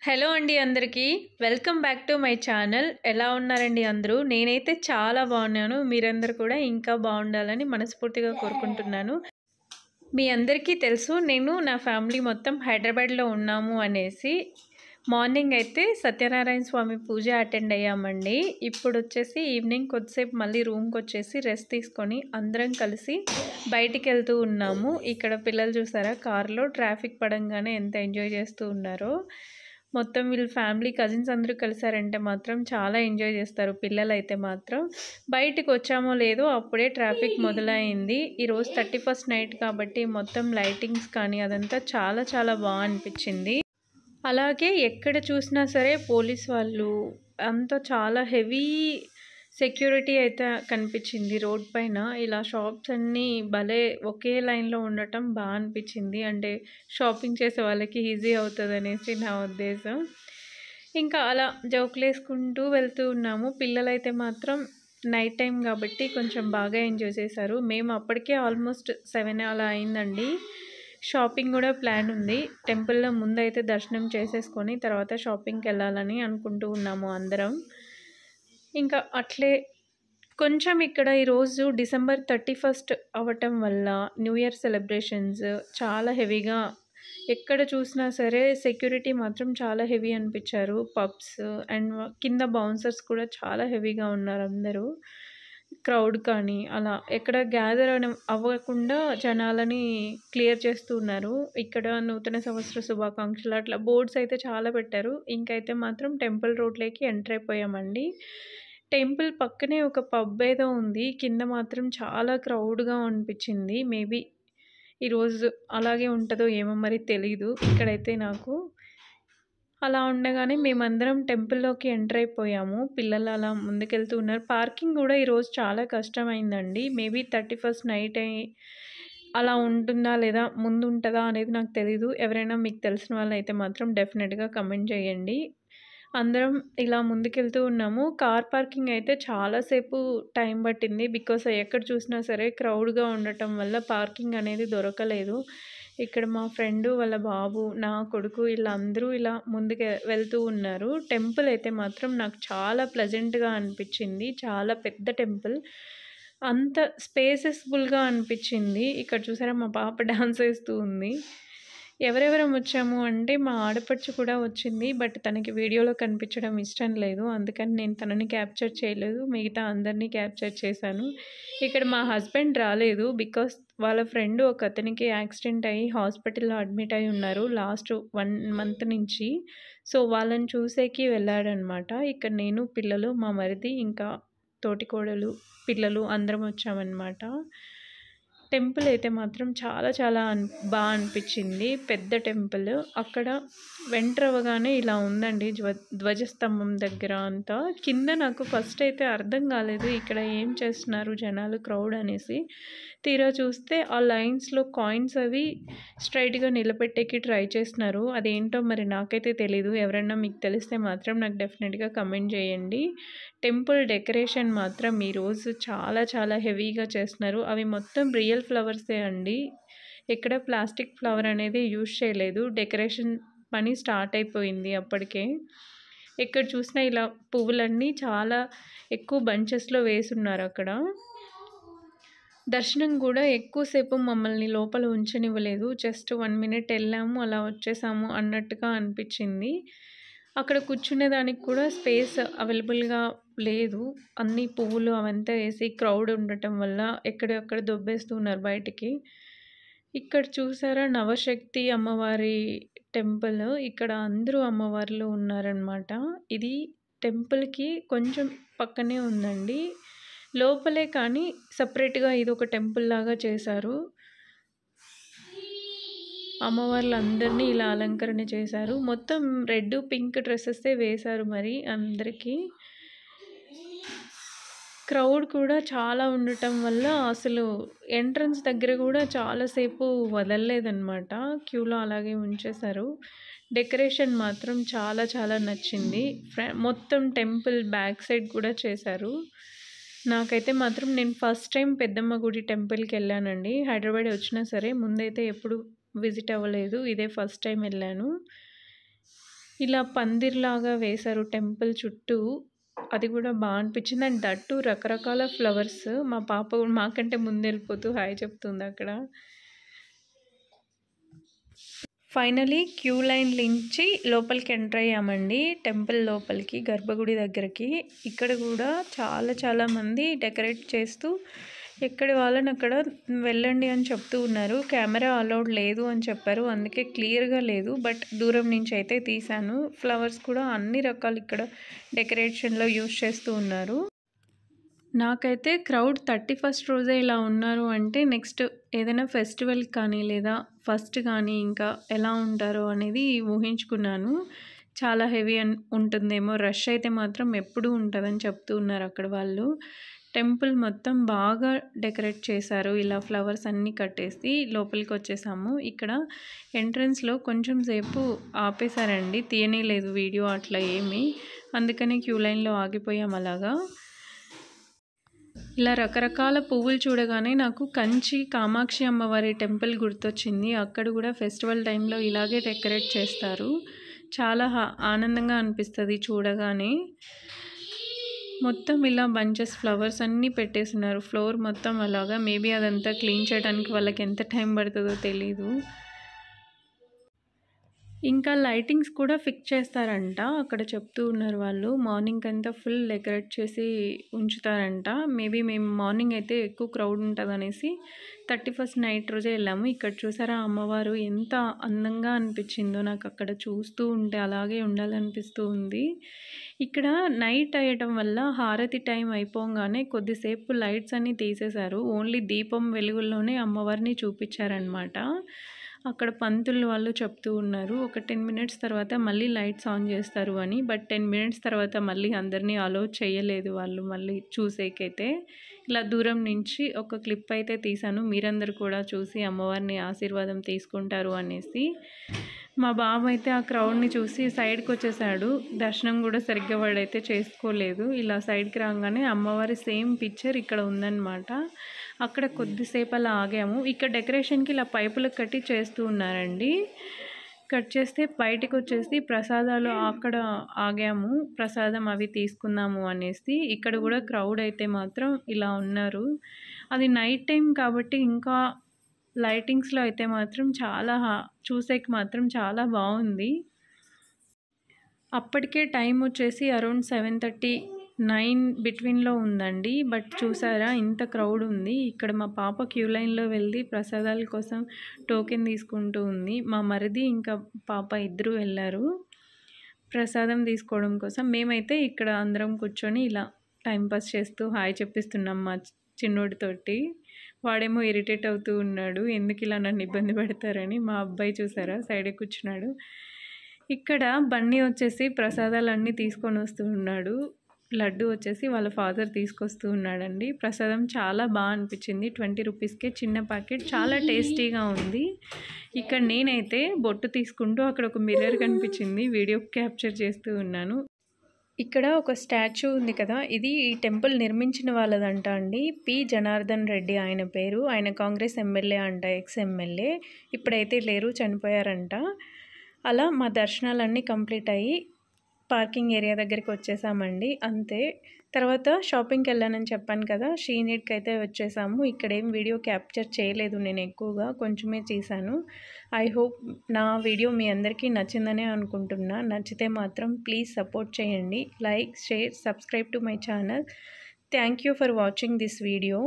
Hello అండి అందరికీ. Welcome back to my channel. ఎలా ఉన్నారండి అందరూ? నేనైతే చాలా బాగున్నాను. మీరందరూ కూడా ఇంకా బాగుండాలని మనస్ఫూర్తిగా కోరుకుంటున్నాను. మీ అందరికీ తెలుసు నేను నా ఫ్యామిలీ మొత్తం హైదరాబాద్లో ఉన్నాము అనేసి. మార్నింగ్ అయితే సత్యనారాయణ స్వామి పూజ అటెండ్ అయ్యామండి. ఇప్పుడు వచ్చేసి ఈవినింగ్ కొద్దిసేపు మళ్ళీ రూమ్కి వచ్చేసి రెస్ట్ తీసుకొని అందరం కలిసి బయటికి వెళ్తూ ఉన్నాము. ఇక్కడ పిల్లలు చూసారా, కార్లో ట్రాఫిక్ పడంగానే ఎంత ఎంజాయ్ చేస్తూ ఉన్నారో. మొత్తం వీళ్ళ ఫ్యామిలీ కజిన్స్ అందరూ కలిసారంటే మాత్రం చాలా ఎంజాయ్ చేస్తారు పిల్లలైతే మాత్రం. బయటకు వచ్చామో లేదో అప్పుడే ట్రాఫిక్ మొదలైంది. ఈరోజు 31st నైట్ కాబట్టి మొత్తం లైటింగ్స్ కానీ అదంతా చాలా చాలా బాగా అనిపించింది. అలాగే ఎక్కడ చూసినా సరే పోలీస్ వాళ్ళు అంతా చాలా హెవీ సెక్యూరిటీ అయితే కనిపించింది రోడ్ పైన. ఇలా షాప్స్ అన్నీ భలే ఒకే లైన్లో ఉండటం బాగా అనిపించింది. అంటే షాపింగ్ చేసే వాళ్ళకి ఈజీ అవుతుంది అనేసి నా ఉద్దేశం. ఇంకా అలా జోకులు వేసుకుంటూ వెళ్తూ ఉన్నాము. పిల్లలైతే మాత్రం నైట్ టైం కాబట్టి కొంచెం బాగా ఎంజాయ్ చేశారు. మేము అప్పటికే ఆల్మోస్ట్ 7 అలా అయిందండి. షాపింగ్ కూడా ప్లాన్ ఉంది. టెంపుల్లో ముందైతే దర్శనం చేసేసుకొని తర్వాత షాపింగ్కి వెళ్ళాలని అనుకుంటూ ఉన్నాము అందరం. ఇంకా అట్లే కొంచెం ఇక్కడ ఈరోజు December 31st అవ్వటం వల్ల న్యూ ఇయర్ సెలబ్రేషన్స్ చాలా హెవీగా, ఎక్కడ చూసినా సరే సెక్యూరిటీ మాత్రం చాలా హెవీ అనిపించారు. పబ్స్ అండ్ కింద బౌన్సర్స్ కూడా చాలా హెవీగా ఉన్నారు అందరూ. క్రౌడ్ కానీ అలా ఎక్కడ గ్యాదర్ అవ్వకుండా జనాలని క్లియర్ చేస్తూ ఉన్నారు. ఇక్కడ నూతన సంవత్సర శుభాకాంక్షలు అట్లా బోర్డ్స్ అయితే చాలా పెట్టారు. ఇంకైతే మాత్రం టెంపుల్ రోడ్లోకి ఎంటర్ అయిపోయామండి. టెంపుల్ పక్కనే ఒక పబ్ ఏదో ఉంది. కింద మాత్రం చాలా క్రౌడ్గా అనిపించింది. మేబీ ఈరోజు అలాగే ఉంటుందో ఏమో మరి తెలీదు. ఇక్కడైతే నాకు అలా ఉండగానే మేమందరం టెంపుల్లోకి ఎంటర్ అయిపోయాము. పిల్లలు అలా ముందుకెళ్తూ ఉన్నారు. పార్కింగ్ కూడా ఈరోజు చాలా కష్టమైందండి. మేబీ 31st నైట్ అలా ఉంటుందా లేదా ముందు ఉంటుందా అనేది నాకు తెలీదు. ఎవరైనా మీకు తెలిసిన వాళ్ళు అయితే మాత్రం డెఫినెట్గా కమెంట్ చేయండి. అందరం ఇలా ముందుకెళ్తూ ఉన్నాము. కార్ పార్కింగ్ అయితే చాలాసేపు టైం పట్టింది. బికాస్ ఎక్కడ చూసినా సరే క్రౌడ్గా ఉండటం వల్ల పార్కింగ్ అనేది దొరకలేదు. ఇక్కడ మా ఫ్రెండు వాళ్ళ బాబు, నా కొడుకు వీళ్ళందరూ ఇలా ముందుకు వెళ్తూ ఉన్నారు. టెంపుల్ అయితే మాత్రం నాకు చాలా ప్లెజెంట్గా అనిపించింది. చాలా పెద్ద టెంపుల్, అంత స్పేసెస్ఫుల్గా అనిపించింది. ఇక్కడ చూసారా మా పాప డాన్స్ వేస్తూ ఉంది. ఎవరెవరం వచ్చాము అంటే మా ఆడపడుచు కూడా వచ్చింది. బట్ తనకి వీడియోలో కనిపించడం ఇష్టం లేదు. అందుకని నేను తనని క్యాప్చర్ చేయలేదు. మిగతా అందరినీ క్యాప్చర్ చేశాను. ఇక్కడ మా హస్బెండ్ రాలేదు. బికాస్ వాళ్ళ ఫ్రెండ్ ఒక అతనికి యాక్సిడెంట్ అయ్యి హాస్పిటల్లో అడ్మిట్ అయి ఉన్నారు లాస్ట్ 1 month నుంచి. సో వాళ్ళని చూసేకి వెళ్ళాడనమాట. ఇక్కడ నేను, పిల్లలు, మా మరిది, ఇంకా తోటికోడలు, పిల్లలు అందరం వచ్చామన్నమాట. టెంపుల్ అయితే మాత్రం చాలా చాలా బాగా అనిపించింది. పెద్ద టెంపుల్. అక్కడ ఎంటర్ అవ్వగానే ఇలా ఉందండి ధ్వజస్తంభం దగ్గర అంతా. కింద నాకు ఫస్ట్ అయితే అర్థం కాలేదు ఇక్కడ ఏం చేస్తున్నారు జనాలు, క్రౌడ్ అనేసి. తీరా చూస్తే ఆ లైన్స్లో కాయిన్స్ అవి స్ట్రైట్గా నిలబెట్టేకి ట్రై చేస్తున్నారు. అదేంటో మరి నాకైతే తెలీదు. ఎవరైనా మీకు తెలిస్తే మాత్రం నాకు డెఫినెట్గా కమెంట్ చేయండి. టెంపుల్ డెకరేషన్ మాత్రం ఈరోజు చాలా చాలా హెవీగా చేస్తున్నారు. అవి మొత్తం రియల్ ఫ్లవర్సే అండి. ఎక్కడ ప్లాస్టిక్ ఫ్లవర్ అనేది యూజ్ చేయలేదు. డెకరేషన్ పని స్టార్ట్ అయిపోయింది అప్పటికే. ఎక్కడ చూసినా ఇలా పువ్వులన్నీ చాలా ఎక్కువ బంచెస్లో వేసున్నారు అక్కడ. దర్శనం కూడా ఎక్కువసేపు మమ్మల్ని లోపల ఉంచనివ్వలేదు. జస్ట్ 1 minute వెళ్ళాము, అలా వచ్చేసాము అన్నట్టుగా అనిపించింది. అక్కడ కూర్చునేదానికి కూడా స్పేస్ అవైలబుల్గా లేదు. అన్ని పువ్వులు అవంతా వేసి క్రౌడ్ ఉండటం వల్ల ఎక్కడెక్కడ దొబ్బేస్తూ ఉన్నారు బయటికి. ఇక్కడ చూసారా నవశక్తి అమ్మవారి టెంపుల్. ఇక్కడ అందరూ అమ్మవార్లు ఉన్నారనమాట. ఇది టెంపుల్కి కొంచెం పక్కనే ఉందండి. లోపలే కానీ సపరేట్గా ఇది ఒక టెంపుల్ లాగా చేశారు. అమ్మవార్లు అందరినీ ఇలా అలంకరణ చేశారు. మొత్తం రెడ్, పింక్ డ్రెస్సెస్ వేశారు మరి అందరికీ. క్రౌడ్ కూడా చాలా ఉండటం వల్ల అసలు ఎంట్రన్స్ దగ్గర కూడా చాలాసేపు వదలలేదన్నమాట. క్యూలో అలాగే ఉంచేశారు. డెకరేషన్ మాత్రం చాలా చాలా నచ్చింది. మొత్తం టెంపుల్ బ్యాక్ సైడ్ కూడా చేశారు. నాకైతే మాత్రం నేను ఫస్ట్ టైం పెద్దమ్మ గుడి టెంపుల్కి వెళ్ళానండి. హైదరాబాద్ వచ్చినా సరే ముందైతే ఎప్పుడు విజిట్ అవ్వలేదు. ఇదే ఫస్ట్ టైం వెళ్ళాను. ఇలా పందిర్లాగా వేశారు టెంపుల్ చుట్టూ. అది కూడా బా అనిపించింది. అండ్ దట్ టూ రకరకాల ఫ్లవర్స్. మా పాప కూడా మాకంటే ముందెళ్ళిపోతూ హాయ్ చెప్తుందక్కడ. ఫైనలీ క్యూ లైన్ నుంచి లోపలికి ఎంటర్ అయ్యామండి. టెంపుల్ లోపలికి, గర్భగుడి దగ్గరికి. ఇక్కడ కూడా చాలా మంది డెకరేట్ చేస్తూ ఎక్కడి వాళ్ళని అక్కడ వెళ్ళండి అని చెప్తూ ఉన్నారు. కెమెరా అలౌడ్ లేదు అని చెప్పారు, అందుకే క్లియర్గా లేదు. బట్ దూరం నుంచి అయితే తీశాను. ఫ్లవర్స్ కూడా అన్ని రకాలు ఇక్కడ డెకరేషన్లో యూజ్ చేస్తూ ఉన్నారు. నాకైతే క్రౌడ్ 31st రోజే ఇలా ఉన్నారు అంటే నెక్స్ట్ ఏదైనా ఫెస్టివల్ కానీ లేదా ఫస్ట్ కానీ ఇంకా ఎలా ఉంటారో అనేది ఊహించుకున్నాను. చాలా హెవీ ఉంటుందేమో, రష్ అయితే మాత్రం ఎప్పుడూ ఉంటుందని చెప్తూ ఉన్నారు అక్కడ వాళ్ళు. టెంపుల్ మొత్తం బాగా డెకరేట్ చేశారు. ఇలా ఫ్లవర్స్ అన్నీ కట్టేసి లోపలికి వచ్చేసాము. ఇక్కడ ఎంట్రన్స్లో కొంచెం సేపు ఆపేశారండి, తీయనేలేదు వీడియో అట్లా ఏమీ. అందుకని క్యూ లైన్లో ఆగిపోయాం అలాగా. ఇలా రకరకాల పువ్వులు చూడగానే నాకు కంచి కామాక్షి అమ్మవారి టెంపుల్ గుర్తొచ్చింది. అక్కడ కూడా ఫెస్టివల్ టైంలో ఇలాగే డెకరేట్ చేస్తారు. చాలా ఆనందంగా అనిపిస్తుంది చూడగానే. మొత్తం ఇలా బంచెస్ ఫ్లవర్స్ అన్నీ పెట్టేస్తున్నారు ఫ్లోర్ మొత్తం అలాగా. మేబీ అదంతా క్లీన్ చేయడానికి వాళ్ళకి ఎంత టైం పడుతుందో తెలీదు. ఇంకా లైటింగ్స్ కూడా ఫిక్స్ చేస్తారంట అక్కడ చెప్తూ ఉన్నారు వాళ్ళు. మార్నింగ్ అంతా ఫుల్ డెకరేట్ చేసి ఉంచుతారంట. మేబీ మేము మార్నింగ్ అయితే ఎక్కువ క్రౌడ్ ఉంటుందనేసి 31st నైట్ రోజే వెళ్ళాము. ఇక్కడ చూసారా అమ్మవారు ఎంత అందంగా అనిపించిందో నాకు అక్కడ చూస్తూ ఉంటే అలాగే ఉండాలనిపిస్తూ ఉంది. ఇక్కడ నైట్ అయ్యటం వల్ల హారతి టైం అయిపోగానే కొద్దిసేపు లైట్స్ అన్నీ తీసేశారు. ఓన్లీ దీపం వెలుగుల్లోనే అమ్మవారిని చూపించారనమాట. అక్కడ పంతులు వాళ్ళు చెప్తూ ఉన్నారు ఒక 10 minutes తర్వాత మళ్ళీ లైట్స్ ఆన్ చేస్తారు అని. బట్ 10 minutes తర్వాత మళ్ళీ అందరినీ అలౌ చేయలేదు వాళ్ళు మళ్ళీ చూసేకైతే. ఇలా దూరం నుంచి ఒక క్లిప్ అయితే తీశాను, మీరందరూ కూడా చూసి అమ్మవారిని ఆశీర్వాదం తీసుకుంటారు అనేసి. మా బాబు అయితే ఆ క్రౌడ్ని చూసి సైడ్కి వచ్చేసాడు. దర్శనం కూడా సరిగ్గా వాడైతే చేసుకోలేదు. ఇలా సైడ్కి రాగానే అమ్మవారి సేమ్ పిక్చర్ ఇక్కడ ఉందన్నమాట. అక్కడ కొద్దిసేపు అలా ఆగాము. ఇక్కడ డెకరేషన్కి ఇలా పైపులు కట్టి చేస్తూ ఉన్నారండి. కట్ చేస్తే బయటికి వచ్చేసి ప్రసాదాలు అక్కడ ఆగాము, ప్రసాదం అవి తీసుకుందాము అనేసి. ఇక్కడ కూడా క్రౌడ్ అయితే మాత్రం ఇలా ఉన్నారు. అది నైట్ టైం కాబట్టి ఇంకా లైటింగ్స్లో అయితే మాత్రం చాలా చూసేకి మాత్రం చాలా బాగుంది. అప్పటికే టైం వచ్చేసి అరౌండ్ 7:30-9 బిట్వీన్లో ఉందండి. బట్ చూసారా ఇంత క్రౌడ్ ఉంది. ఇక్కడ మా పాప క్యూ లైన్లో వెళ్ళి ప్రసాదాల కోసం టోకెన్ తీసుకుంటూ ఉంది. మా మరిది ఇంకా పాప ఇద్దరు వెళ్ళారు ప్రసాదం తీసుకోవడం కోసం. మేమైతే ఇక్కడ అందరం కూర్చొని ఇలా టైంపాస్ చేస్తూ హాయ్ చెప్పిస్తున్నాం మా చిన్నోడితోటి. వాడేమో ఇరిటేట్ అవుతూ ఉన్నాడు, ఎందుకు ఇలా నన్ను ఇబ్బంది పెడతారని. మా అబ్బాయి చూసారా సైడే కూర్చున్నాడు. ఇక్కడ బన్నీ వచ్చేసి ప్రసాదాలన్నీ తీసుకొని వస్తూ ఉన్నాడు. లడ్డు వచ్చేసి వాళ్ళ ఫాదర్ తీసుకొస్తూ ఉన్నాడండి. ప్రసాదం చాలా బాగా అనిపించింది. 20 రూపీస్కే చిన్న ప్యాకెట్, చాలా టేస్టీగా ఉంది. ఇక్కడ నేనైతే బొట్టు తీసుకుంటూ అక్కడ ఒక మిర్రర్ కనిపించింది, వీడియో క్యాప్చర్ చేస్తూ ఉన్నాను. ఇక్కడ ఒక స్టాచ్యూ ఉంది కదా, ఇది ఈ టెంపుల్ నిర్మించిన వాళ్ళదంట అండి. పి జనార్దన్ రెడ్డి ఆయన పేరు. ఆయన కాంగ్రెస్ ఎమ్మెల్యే అంట, ఎక్స్ ఎమ్మెల్యే. ఇప్పుడైతే లేరు, చనిపోయారంట. అలా మా దర్శనాలన్నీ కంప్లీట్ అయ్యి పార్కింగ్ ఏరియా దగ్గరికి వచ్చేసామండి, అంతే. తర్వాత షాపింగ్కి వెళ్ళానని చెప్పాను కదా, షీనీడ్కి అయితే వచ్చేసాము. ఇక్కడ ఏం వీడియో క్యాప్చర్ చేయలేదు నేను, ఎక్కువగా కొంచెమే చేశాను. ఐ హోప్ నా వీడియో మీ అందరికీ నచ్చిందనే అనుకుంటున్నా. నచ్చితే మాత్రం ప్లీజ్ సపోర్ట్ చేయండి. Like, share, subscribe to my channel. Thank you for watching this video.